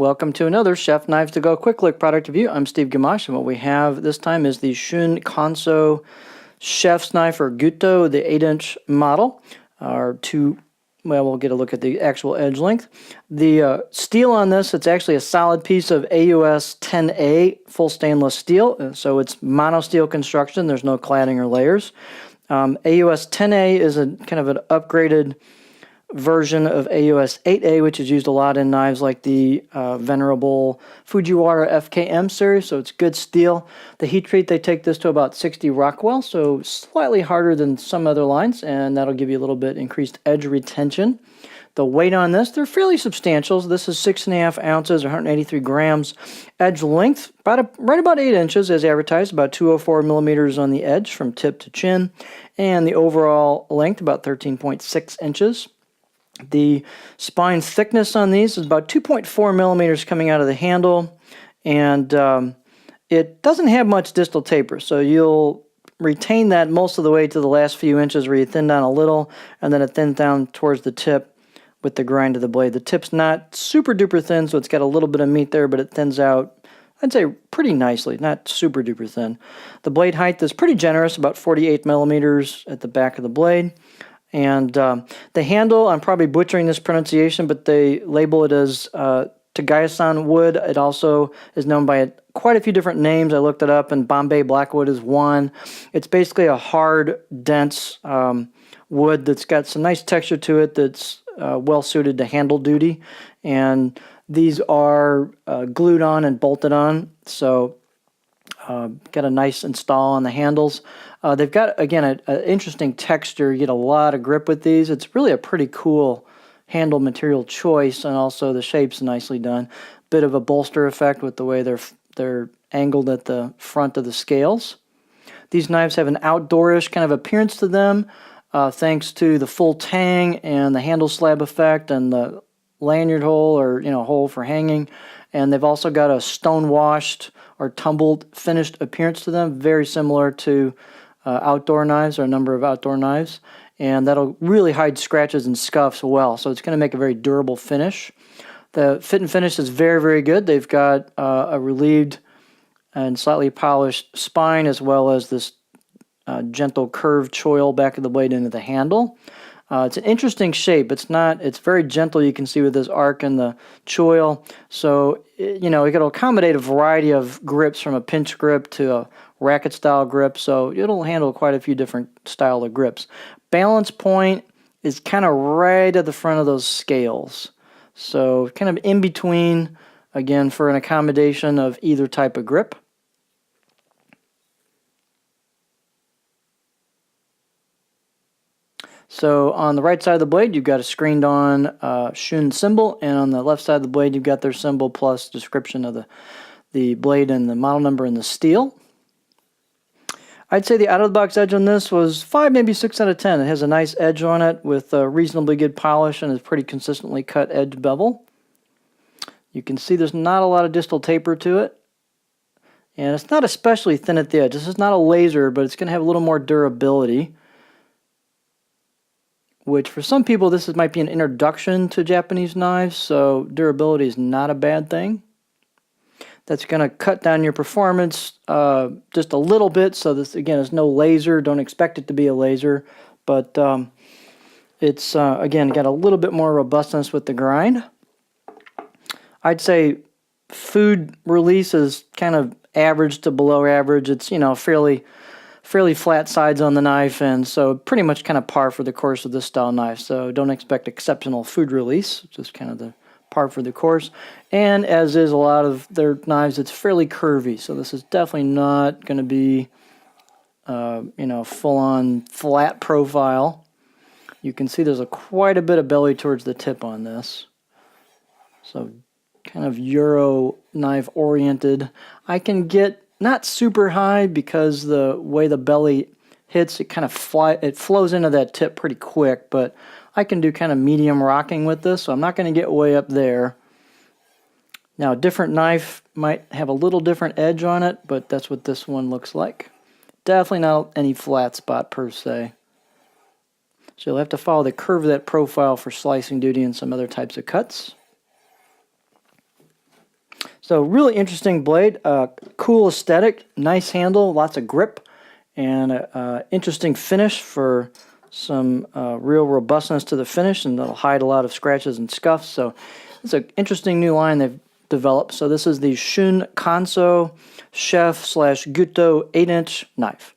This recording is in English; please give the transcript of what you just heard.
Welcome to another Chef Knives to Go Quick Look product review. I'm Steve Gamache, and what we have this time is the Shun Kanso Chef's Knife, or Gyuto, the 8-inch model. We'll get a look at the actual edge length. The steel on this, it's actually a solid piece of AUS 10A full stainless steel, so it's mono steel construction. There's no cladding or layers. AUS 10A is a kind of an upgraded version of AUS 8A, which is used a lot in knives like the venerable Fujiwara FKM series, so it's good steel. The heat treat, they take this to about 60 Rockwell, so slightly harder than some other lines, and that'll give you a little bit increased edge retention. The weight on this, they're fairly substantial. This is 6.5 ounces, 183 grams. Edge length, right about 8 inches as advertised, about 204 millimeters on the edge from tip to chin, and the overall length about 13.6 inches. The spine thickness on these is about 2.4 millimeters coming out of the handle, and it doesn't have much distal taper, so you'll retain that most of the way to the last few inches where you thin down a little, and then it thins down towards the tip with the grind of the blade. The tip's not super duper thin, so it's got a little bit of meat there, but it thins out, I'd say, pretty nicely, not super duper thin. The blade height is pretty generous, about 48 millimeters at the back of the blade. And the handle, I'm probably butchering this pronunciation, but they label it as Tagayasan wood. It also is known by quite a few different names. I looked it up, and Bombay Blackwood is one. It's basically a hard, dense wood that's got some nice texture to it that's well suited to handle duty. And these are glued on and bolted on, so got a nice install on the handles. They've got, again, an interesting texture. You get a lot of grip with these. It's really a pretty cool handle material choice, and also the shape's nicely done. Bit of a bolster effect with the way they're angled at the front of the scales. These knives have an outdoorish kind of appearance to them, thanks to the full tang and the handle slab effect and the lanyard hole, or hole for hanging. And they've also got a stone washed or tumbled finished appearance to them, very similar to outdoor knives, or a number of outdoor knives, and that'll really hide scratches and scuffs well, so it's going to make a very durable finish. The fit and finish is very, very good. They've got a relieved and slightly polished spine, as well as this gentle curved choil back of the blade into the handle. It's an interesting shape. It's very gentle, you can see, with this arc and the choil. So, it'll accommodate a variety of grips, from a pinch grip to a racket style grip. So it'll handle quite a few different style of grips. Balance point is kind of right at the front of those scales. So kind of in between, again, for an accommodation of either type of grip. So on the right side of the blade, you've got a screened on Shun symbol, and on the left side of the blade, you've got their symbol plus description of the blade and the model number and the steel. I'd say the out-of-the-box edge on this was 5, maybe 6 out of 10. It has a nice edge on it with a reasonably good polish and is pretty consistently cut edge bevel. You can see there's not a lot of distal taper to it, and it's not especially thin at the edge. This is not a laser, but it's going to have a little more durability, which for some people might be an introduction to Japanese knives, so durability is not a bad thing. That's going to cut down your performance just a little bit. So this, again, is no laser. Don't expect it to be a laser, but it's again got a little bit more robustness with the grind. I'd say food release is kind of average to below average. It's fairly flat sides on the knife, and so pretty much kind of par for the course of this style knife. So don't expect exceptional food release. Just kind of the par for the course. And as is a lot of their knives, it's fairly curvy. So this is definitely not going to be, full-on flat profile. You can see there's quite a bit of belly towards the tip on this. So kind of Euro knife oriented. I can get not super high because the way the belly hits, it flows into that tip pretty quick, but I can do kind of medium rocking with this, so I'm not going to get way up there. Now, a different knife might have a little different edge on it, but that's what this one looks like. Definitely not any flat spot per se. So you'll have to follow the curve of that profile for slicing duty and some other types of cuts. So really interesting blade, cool aesthetic, nice handle, lots of grip, and interesting finish for some real robustness to the finish, and that'll hide a lot of scratches and scuffs. So it's an interesting new line they've developed. So this is the Shun Kanso Chef / Gyuto 8-inch knife.